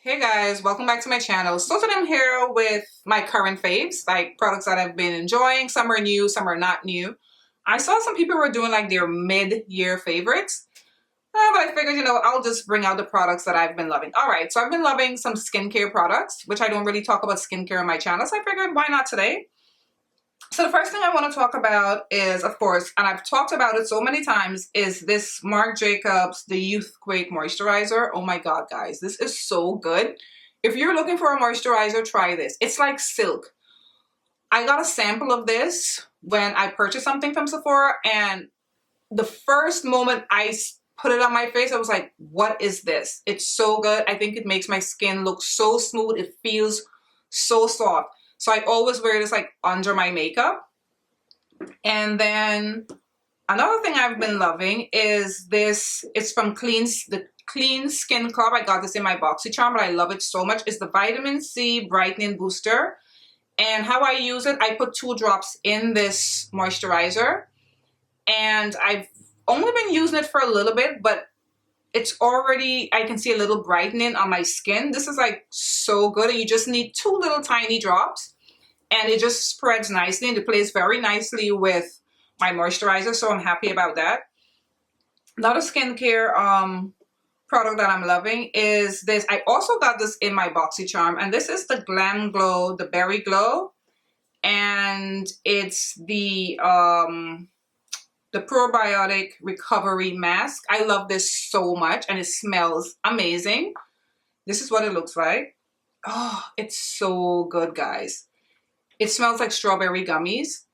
Hey guys, welcome back to my channel. So today I'm here with my current faves, like products that I've been enjoying. Some are new, some are not new. I saw some people were doing like their mid-year favorites, but I figured, I'll just bring out the products that I've been loving. All right, so I've been loving some skincare products, which I don't really talk about skincare on my channel, so I figured why not today? So the first thing I want to talk about is, of course, and I've talked about it so many times, is this Marc Jacobs, the Youth Quake Moisturizer. Oh my God, guys, this is so good. If you're looking for a moisturizer, try this. It's like silk. I got a sample of this when I purchased something from Sephora, and the first moment I put it on my face, I was like, what is this? It's so good. I think it makes my skin look so smooth. It feels so soft. So I always wear this like under my makeup. And then another thing I've been loving is this. It's from the Clean Skin Club. I got this in my BoxyCharm, but I love it so much. It's the Vitamin C Brightening Booster. And how I use it, I put 2 drops in this moisturizer. And I've only been using it for a little bit, but it's already, I can see a little brightening on my skin. This is like so good, and you just need 2 little tiny drops, and it just spreads nicely, and it plays very nicely with my moisturizer, so I'm happy about that. Another skincare product that I'm loving is this. I also got this in my BoxyCharm, and this is the Glam Glow, the Berry Glow, and it's the probiotic recovery mask. I love this so much, and it smells amazing. This is what it looks like. Oh, it's so good, guys. It smells like strawberry gummies.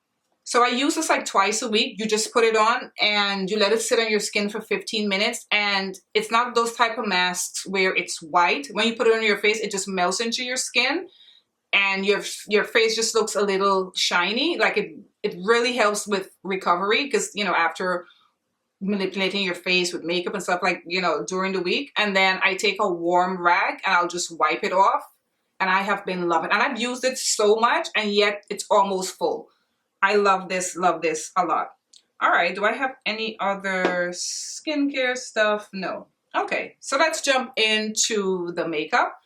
So I use this like twice a week. You just put it on and you let it sit on your skin for 15 minutes. And it's not those type of masks where it's white. When you put it on your face, it just melts into your skin, and your face just looks a little shiny. Like it really helps with recovery, because after manipulating your face with makeup and stuff, like during the week. And then I take a warm rag and I'll just wipe it off, and I have been loving it. And I've used it so much, and yet it's almost full. I love this a lot. All right, do I have any other skincare stuff? No. Okay, so let's jump into the makeup.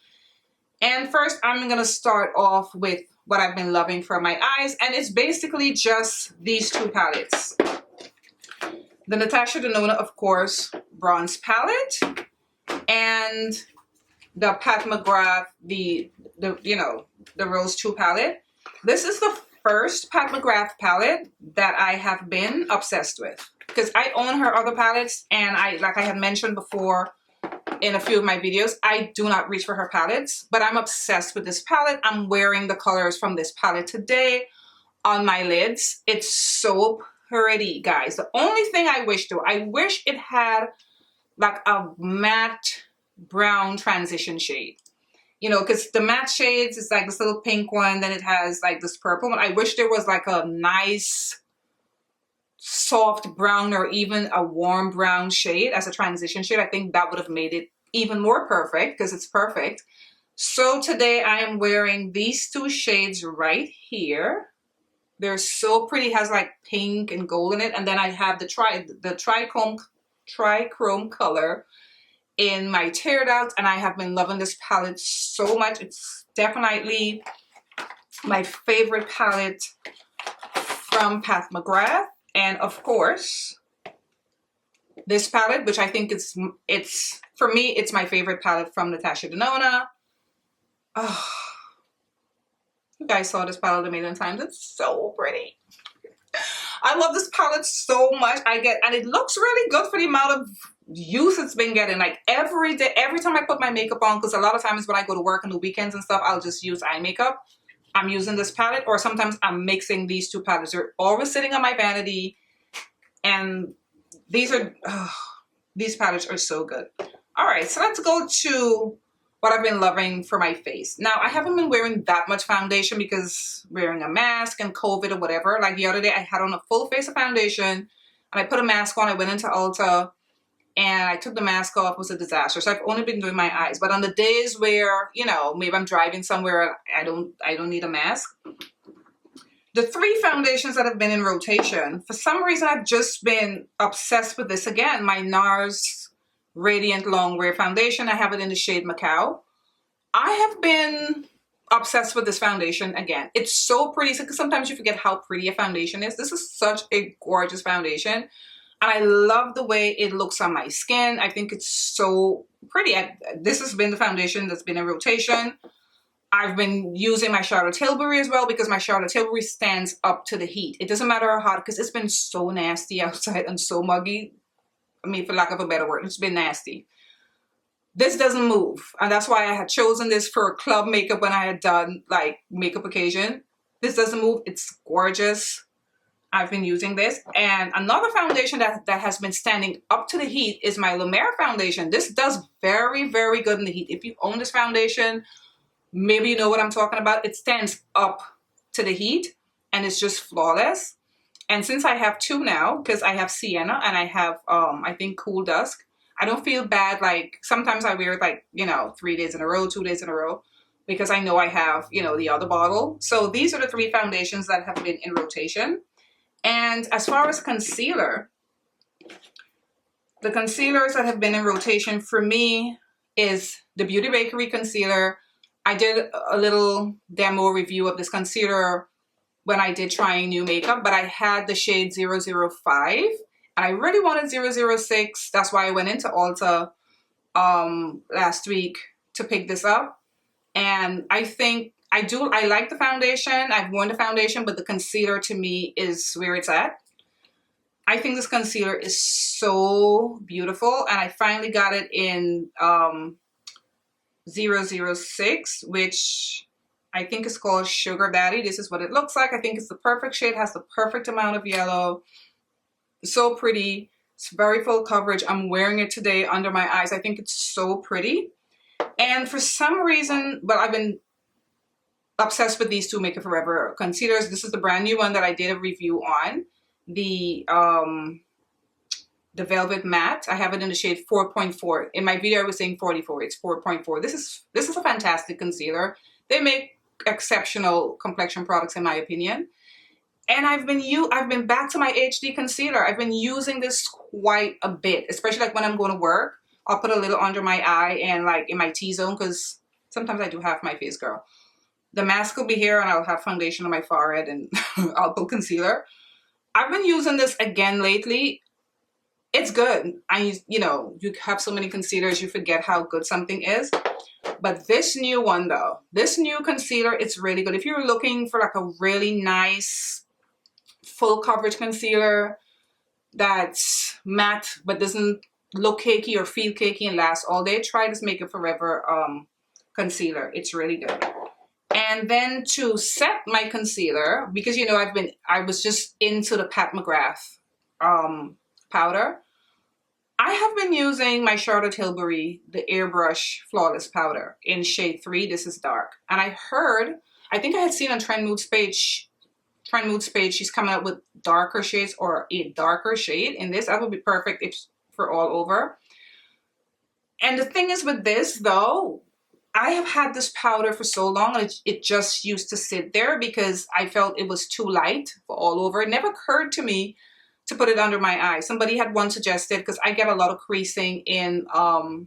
And first, I'm going to start off with what I've been loving for my eyes. And it's basically just these 2 palettes. The Natasha Denona, of course, bronze palette. And the Pat McGrath, the Rose 2 palette. This is the first Pat McGrath palette that I have been obsessed with, because I own her other palettes, and like I had mentioned before in a few of my videos, I do not reach for her palettes, but I'm obsessed with this palette. I'm wearing the colors from this palette today on my lids. It's so pretty, guys. The only thing I wish it had like a matte brown transition shade. Because the matte shades is like this little pink one, then it has like this purple one. I wish there was like a nice soft brown, or even a warm brown shade as a transition shade. I think that would have made it even more perfect, because it's perfect. So today I am wearing these 2 shades right here. They're so pretty. It has like pink and gold in it. And then I have the trichrome color in my teardowns, and I have been loving this palette so much. It's definitely my favorite palette from Pat McGrath. And of course, this palette, which I think it's for me, it's my favorite palette from Natasha Denona. Oh, you guys saw this palette a million times. It's so pretty. I love this palette so much. And it looks really good for the amount of use it's been getting. Like every day, every time I put my makeup on, because a lot of times when I go to work on the weekends and stuff, I'll just use eye makeup. I'm using this palette, or sometimes I'm mixing these 2 palettes. They're always sitting on my vanity, and these palettes are so good. All right, so let's go to what I've been loving for my face. Now, I haven't been wearing that much foundation because wearing a mask and COVID or whatever. Like the other day, I had on a full face of foundation, and I put a mask on. I went into Ulta, and I took the mask off. It was a disaster. So I've only been doing my eyes. But on the days where, maybe I'm driving somewhere, I don't need a mask. The 3 foundations that have been in rotation, for some reason, I've just been obsessed with this again. My Nars Radiant Longwear foundation. I have it in the shade Macao. I have been obsessed with this foundation again. It's so pretty because sometimes you forget how pretty a foundation is. This is such a gorgeous foundation, and I love the way it looks on my skin. I think it's so pretty. This has been the foundation that's been in rotation. I've been using my Charlotte Tilbury as well because my Charlotte Tilbury stands up to the heat. It doesn't matter how hot, because it's been so nasty outside and so muggy. I mean, for lack of a better word, it's been nasty. This doesn't move, and that's why I had chosen this for club makeup when I had done like makeup occasion. This doesn't move. It's gorgeous. I've been using this. And another foundation that has been standing up to the heat is my Longwear foundation. This does very, very good in the heat. If you own this foundation, maybe you know what I'm talking about. It stands up to the heat and it's just flawless. And since I have two now, because I have Sienna and I have, I think, Cool Dusk, I don't feel bad. Like sometimes I wear it like, you know, 3 days in a row, 2 days in a row, because I know I have, you know, the other bottle. So these are the three foundations that have been in rotation. And as far as concealer, the concealers that have been in rotation for me is the Beauty Bakerie concealer. I did a little demo review of this concealer when I did trying new makeup, but I had the shade 005. And I really wanted 006. That's why I went into Ulta last week to pick this up. And I think I like the foundation. I've worn the foundation, but the concealer to me is where it's at. I think this concealer is so beautiful. And I finally got it in 006, which I think is called Sugar Daddy. This is what it looks like. I think it's the perfect shade. It has the perfect amount of yellow. So pretty. It's very full coverage. I'm wearing it today under my eyes. I think it's so pretty. And for some reason, well, I've been obsessed with these two Make It Forever concealers. This is the brand new one that I did a review on. The Velvet Matte. I have it in the shade 4.4. In my video, I was saying 44. It's 4.4. This is a fantastic concealer. They make exceptional complexion products, in my opinion. And I've been back to my HD concealer. I've been using this quite a bit, especially like when I'm going to work. I'll put a little under my eye and like in my T-zone, because sometimes I do half my face, girl. The mask will be here and I'll have foundation on my forehead and I'll put concealer. I've been using this again lately. It's good. You know, you have so many concealers, you forget how good something is. But this new one though, this new concealer, it's really good. If you're looking for like a really nice full coverage concealer that's matte but doesn't look cakey or feel cakey and last all day, try this Make It Forever concealer. It's really good. And then to set my concealer, because you know I was just into the Pat McGrath powder. I have been using my Charlotte Tilbury, the Airbrush Flawless Powder in shade 3. This is dark. And I think I had seen on Trend Mood's page, she's coming out with darker shades or a darker shade in this. That would be perfect if for all over. And the thing is with this though, I have had this powder for so long and it just used to sit there because I felt it was too light for all over. It never occurred to me to put it under my eye. Somebody had one suggested, because I get a lot of creasing in my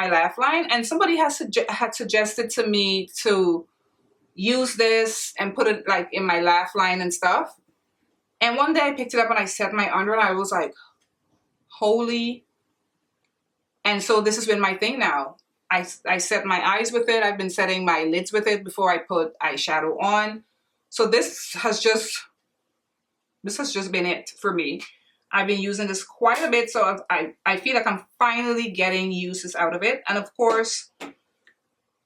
laugh line, and somebody had suggested to me to use this and put it like in my laugh line and stuff. And one day I picked it up and I set my under and I was like, holy. And so this has been my thing now. I set my eyes with it. I've been setting my lids with it before I put eyeshadow on. So this has just been it for me. I've been using this quite a bit, so I feel like I'm finally getting uses out of it. And of course,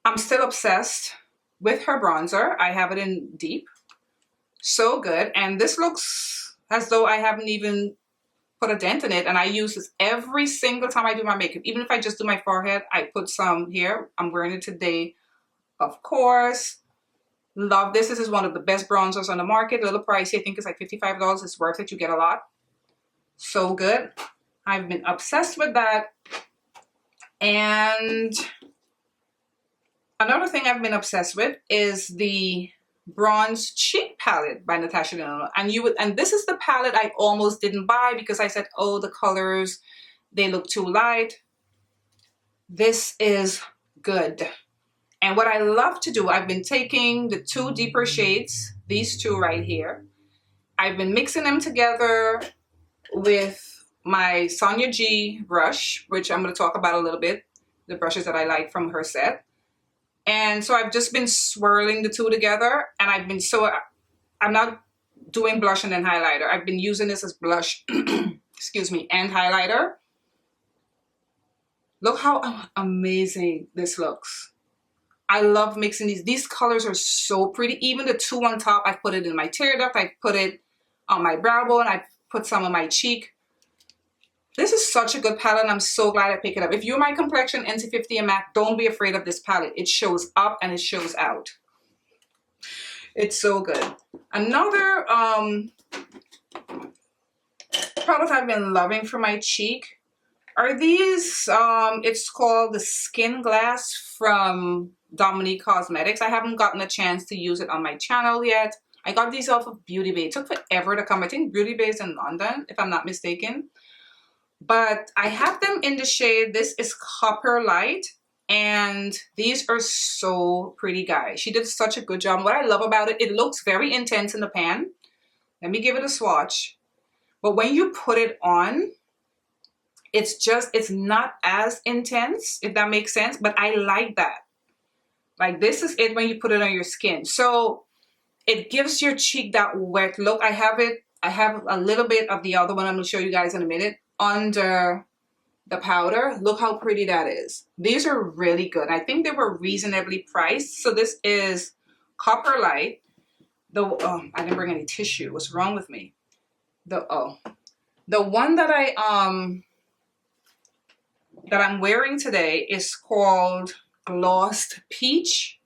I'm still obsessed with her bronzer. I have it in Deep. So good. And this looks as though I haven't even put a dent in it. And I use this every single time I do my makeup. Even if I just do my forehead, I put some here. I'm wearing it today, of course. Love this. This is one of the best bronzers on the market. A little pricey. I think it's like $55. It's worth it. You get a lot. So good. I've been obsessed with that. And another thing I've been obsessed with is the Bronze Cheek palette by Natasha. And this is the palette I almost didn't buy because I said, oh, the colors, they look too light. This is good. And what I love to do, I've been taking the two deeper shades, these two right here. I've been mixing them together with my Sonia G brush, which I'm going to talk about a little bit, the brushes that I like from her set. And so I've just been swirling the two together, and I'm not doing blush and then highlighter. I've been using this as blush, excuse me, and highlighter. Look how amazing this looks. I love mixing these. These colors are so pretty. Even the two on top, I put it in my tear duct. I put it on my brow bone. I put some on my cheek. This is such a good palette, and I'm so glad I picked it up. If you're my complexion, NC50 and MAC, don't be afraid of this palette. It shows up and it shows out. It's so good. Another product I've been loving for my cheek are these, it's called the Skin Glass from Dominique Cosmetics. I haven't gotten a chance to use it on my channel yet. I got these off of Beauty Bay. It took forever to come. I think Beauty Bay is in London, if I'm not mistaken. But I have them in the shade, this is Copper Light, and these are so pretty, guys. She did such a good job. What I love about it, it looks very intense in the pan. Let me give it a swatch. But when you put it on, it's not as intense, if that makes sense, but I like that. Like, this is it when you put it on your skin. So it gives your cheek that wet look. I have a little bit of the other one I'm going to show you guys in a minute under the powder. Look how pretty that is. These are really good. I think they were reasonably priced. So this is Copper Light. I didn't bring any tissue. What's wrong with me? The one that I'm wearing today is called Glossed Peach.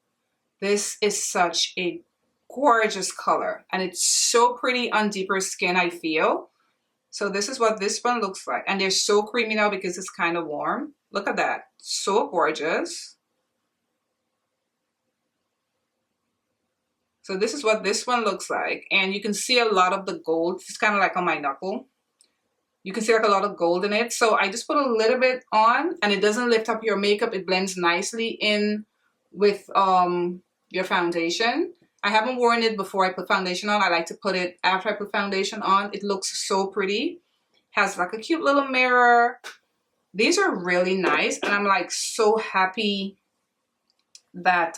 This is such a gorgeous color, and it's so pretty on deeper skin, I feel. So this is what this one looks like, and they're so creamy now because it's kind of warm. Look at that, so gorgeous. So this is what this one looks like, and you can see a lot of the gold. It's kind of like on my knuckle. You can see like a lot of gold in it. So I just put a little bit on, and it doesn't lift up your makeup. It blends nicely in with your foundation. I haven't worn it before I put foundation on. I like to put it after I put foundation on. It looks so pretty. Has like a cute little mirror. These are really nice, and I'm like so happy that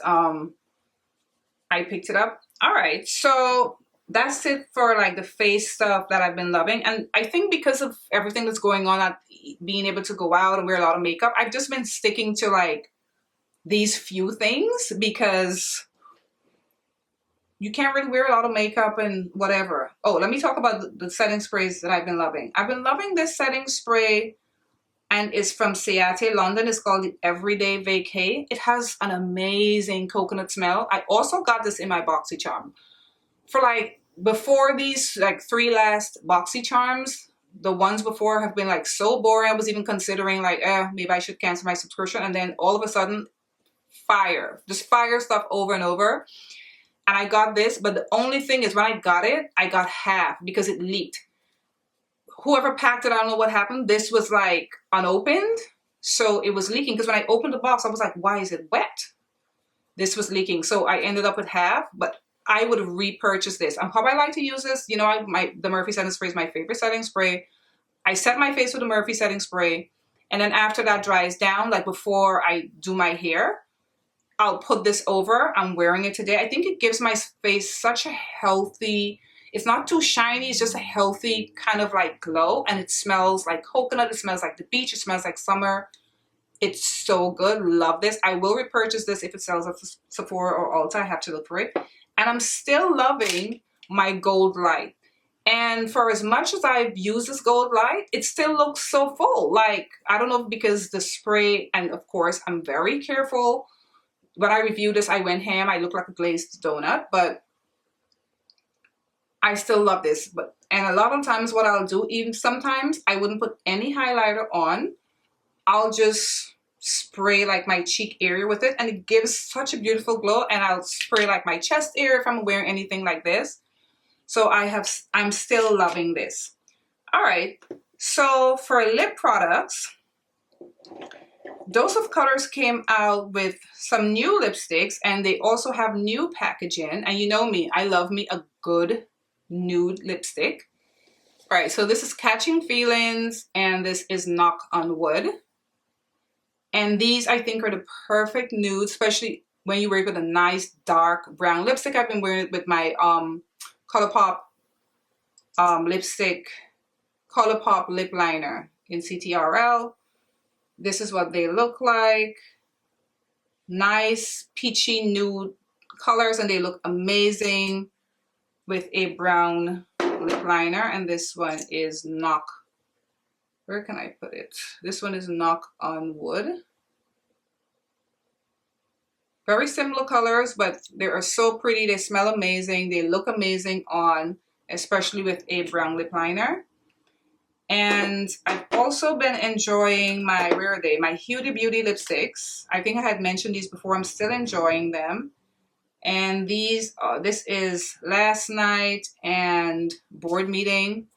I picked it up. All right, so that's it for like the face stuff that I've been loving. And I think because of everything that's going on, not being able to go out and wear a lot of makeup, I've just been sticking to like these few things because you can't really wear a lot of makeup and whatever. Oh, let me talk about the setting sprays that I've been loving. I've been loving this setting spray, and it's from Ciate, London. It's called the Everyday Vacay. It has an amazing coconut smell. I also got this in my BoxyCharm. For like, before these like 3 last BoxyCharms, the ones before have been like so boring. I was even considering like, maybe I should cancel my subscription. And then all of a sudden, fire. Just fire stuff over and over. And I got this, but the only thing is when I got half because it leaked. Whoever packed it, I don't know what happened. This was like unopened, so it was leaking. Because when I opened the box, I was like, why is it wet? This was leaking, so I ended up with half, but I would repurchase this. And how I like to use this, you know, the Morphe setting spray is my favorite setting spray. I set my face with the Morphe setting spray, and then after that dries down, like before I do my hair, I'll put this over. I'm wearing it today. I think it gives my face such a healthy, it's not too shiny, it's just a healthy kind of like glow, and it smells like coconut, it smells like the beach, it smells like summer. It's so good. Love this. I will repurchase this if it sells at Sephora or Ulta. I have to look for it. And I'm still loving my gold light. And for as much as I've used this gold light, it still looks so full. Like, I don't know, because the spray, and of course, I'm very careful. When I reviewed this, I went ham. I look like a glazed donut, but I still love this. And a lot of times what I'll do, even sometimes I wouldn't put any highlighter on. I'll just spray like my cheek area with it, and it gives such a beautiful glow. And I'll spray like my chest area if I'm wearing anything like this. So I'm still loving this. All right. So for lip products, Dose of Colors came out with some new lipsticks, and they also have new packaging. And you know me, I love me a good nude lipstick. All right, so this is Catching Feelings, and this is Knock on Wood. And these, I think, are the perfect nude, especially when you wear it with a nice dark brown lipstick. I've been wearing it with my ColourPop lipstick, ColourPop lip liner in CTRL. This is what they look like. Nice peachy nude colors, and they look amazing with a brown lip liner. And this one is Knock. Where can I put it? This one is Knock on Wood. Very similar colors, but they are so pretty. They smell amazing. They look amazing on, especially with a brown lip liner. And I've also been enjoying my, where are they? My Huda Beauty lipsticks. I think I had mentioned these before. I'm still enjoying them. And these, this is Last Night and Board Meeting.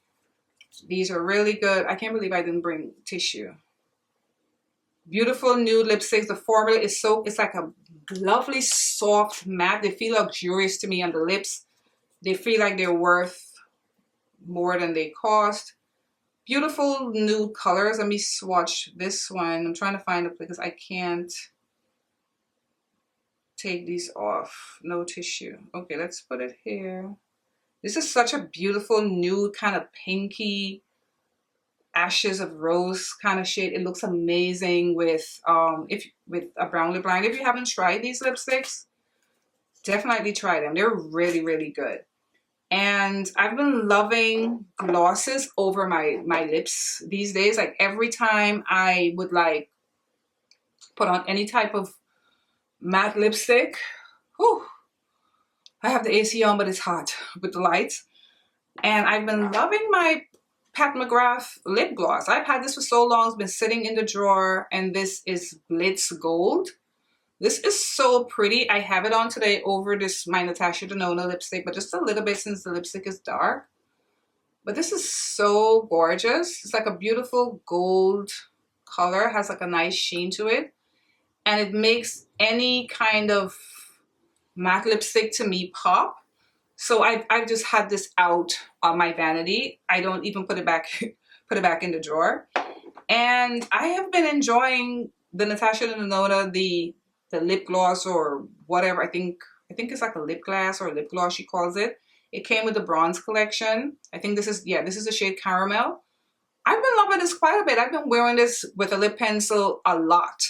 These are really good. I can't believe I didn't bring tissue. Beautiful nude lipsticks. The formula is so, it's like a lovely soft matte. They feel luxurious to me on the lips. They feel like they're worth more than they cost. Beautiful nude colors. Let me swatch this one. I'm trying to find it because I can't take these off. No tissue. Okay, let's put it here. This is such a beautiful nude, kind of pinky, ashes of rose kind of shade. It looks amazing with with a brown lip liner. If you haven't tried these lipsticks, definitely try them. They're really, really good. And I've been loving glosses over my lips these days. Like every time I would like put on any type of matte lipstick, whew, I have the AC on, but it's hot with the lights. And I've been loving my Pat McGrath lip gloss. I've had this for so long. It's been sitting in the drawer, and this is Blitz Gold. This is so pretty. I have it on today over this, my Natasha Denona lipstick, but just a little bit since the lipstick is dark. But this is so gorgeous. It's like a beautiful gold color. It has like a nice sheen to it. And it makes any kind of matte lipstick to me pop. So I've just had this out on my vanity. I don't even put it back in the drawer. And I have been enjoying the Natasha Denona, the lip gloss or whatever. I think it's like a lip glass or lip gloss she calls it. It came with the bronze collection. I think this is, yeah, this is the shade Caramel. I've been loving this quite a bit. I've been wearing this with a lip pencil a lot.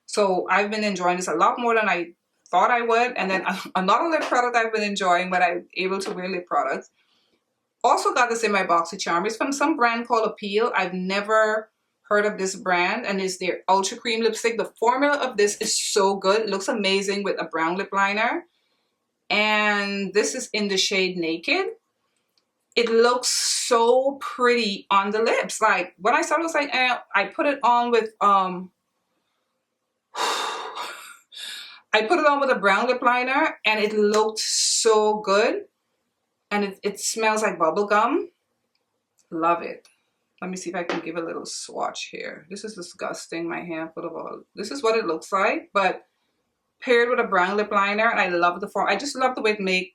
So I've been enjoying this a lot more than I thought I would. And then another lip product I've been enjoying, but I'm able to wear lip products. Also got this in my BoxyCharm. It's from some brand called Appeal. I've never heard of this brand, and it's their Ultra Cream lipstick. The formula of this is so good. It looks amazing with a brown lip liner. And this is in the shade Naked. It looks so pretty on the lips. Like when I saw it, I was like, I put it on with I put it on with a brown lip liner, and it looked so good. And it smells like bubble gum. Love it. Let me see if I can give a little swatch here. This is disgusting. My hand full of all. This is what it looks like, but paired with a brown lip liner. And I love the form. I just love the way it makes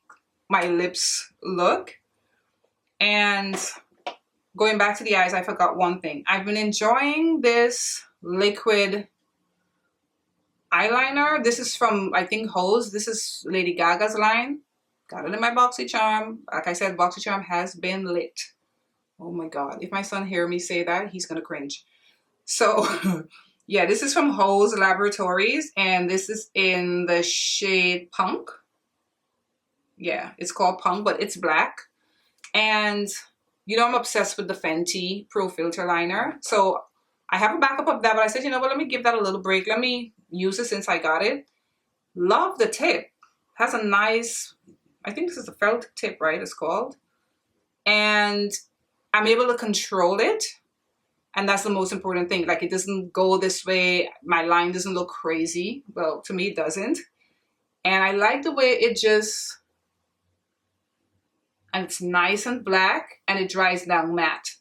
my lips look. And going back to the eyes, I forgot one thing. I've been enjoying this liquid eyeliner. This is from, I think, Haus. This is Lady Gaga's line. Got it in my BoxyCharm. Like I said, BoxyCharm has been lit. Oh my God. If my son hear me say that, he's going to cringe. So, yeah, this is from Haus Laboratories. And this is in the shade Punk. Yeah, it's called Punk, but it's black. And, you know, I'm obsessed with the Fenty Pro Filter Liner. So, I have a backup of that. But I said, you know what, let me give that a little break. Let me use it since I got it. Love the tip. Has a nice, I think this is a felt tip, right? It's called. And I'm able to control it. And that's the most important thing. Like, it doesn't go this way. My line doesn't look crazy. Well, to me, it doesn't. And I like the way it just, and it's nice and black, and it dries down matte.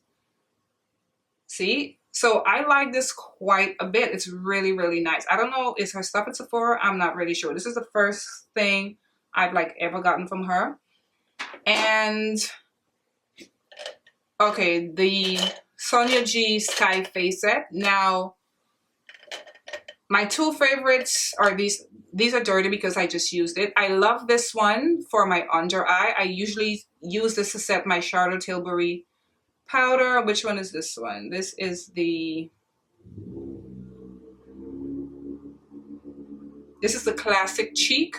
See? So I like this quite a bit. It's really, really nice. I don't know, is her stuff at Sephora? I'm not really sure. This is the first thing I've like ever gotten from her. And okay, the Sonia G Sky Face Set. Now, my two favorites are these. These are dirty because I just used it. I love this one for my under eye. I usually use this to set my Charlotte Tilbury powder. Which one is this one? This is the classic cheek,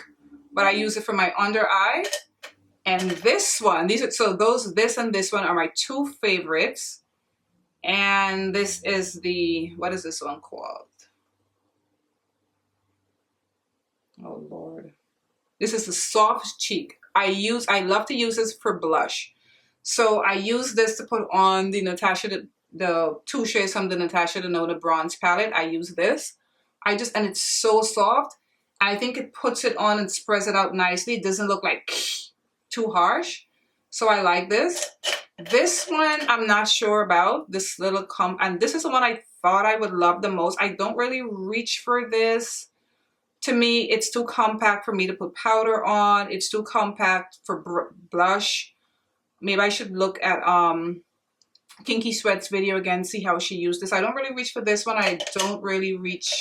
but I use it for my under eye. And this one, this and this one are my two favorites. And this is the, what is this one called? Oh Lord. This is the soft cheek. I love to use this for blush. So I use this to put on the Natasha, the two shades from the Natasha Denona bronze palette. I use this. And it's so soft. I think it puts it on and spreads it out nicely. It doesn't look like too harsh. So I like this. This one, I'm not sure about. This little and this is the one I thought I would love the most. I don't really reach for this. To me, it's too compact for me to put powder on. It's too compact for blush. Maybe I should look at Kinky Sweat's video again, see how she used this. I don't really reach for this one. I don't really reach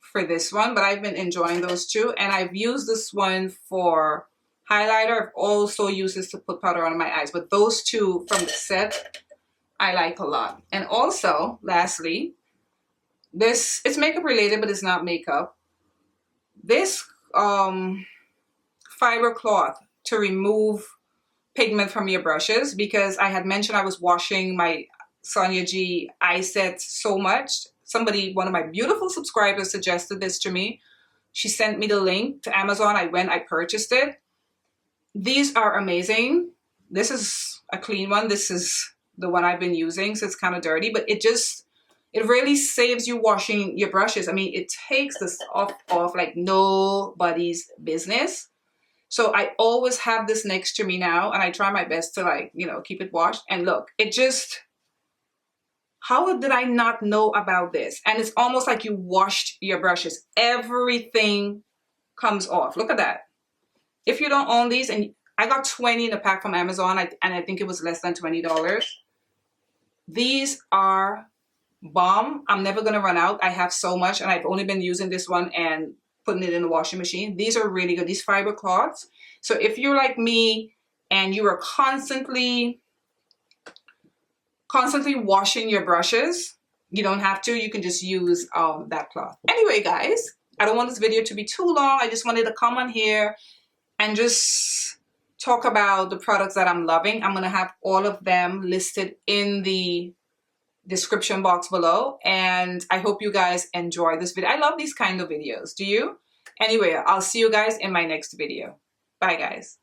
for this one, but I've been enjoying those two. And I've used this one for highlighter. I've also used this to put powder on my eyes. But those two from the set, I like a lot. And also, lastly, this, it's makeup related, but it's not makeup. This fiber cloth to remove pigment from your brushes, because I had mentioned I was washing my Sonia G eye set so much. One of my beautiful subscribers suggested this to me. She sent me the link to Amazon. I went, I purchased it. These are amazing. This is a clean one. This is the one I've been using, so it's kind of dirty, but it really saves you washing your brushes. I mean, it takes the stuff off like nobody's business. So I always have this next to me now, and I try my best to, like, you know, keep it washed. And look, it just, how did I not know about this? And it's almost like you washed your brushes. Everything comes off. Look at that. If you don't own these, and I got 20 in a pack from Amazon, and I think it was less than $20. These are bomb. I'm never going to run out. I have so much, and I've only been using this one and putting it in the washing machine. These are really good, these fiber cloths. So if you're like me and you are constantly washing your brushes, you don't have to. You can just use that cloth. Anyway, guys, I don't want this video to be too long. I just wanted to come on here and just talk about the products that I'm loving. I'm going to have all of them listed in the description box below, and I hope you guys enjoy this video. I love these kind of videos. Do you? Anyway, I'll see you guys in my next video. Bye, guys.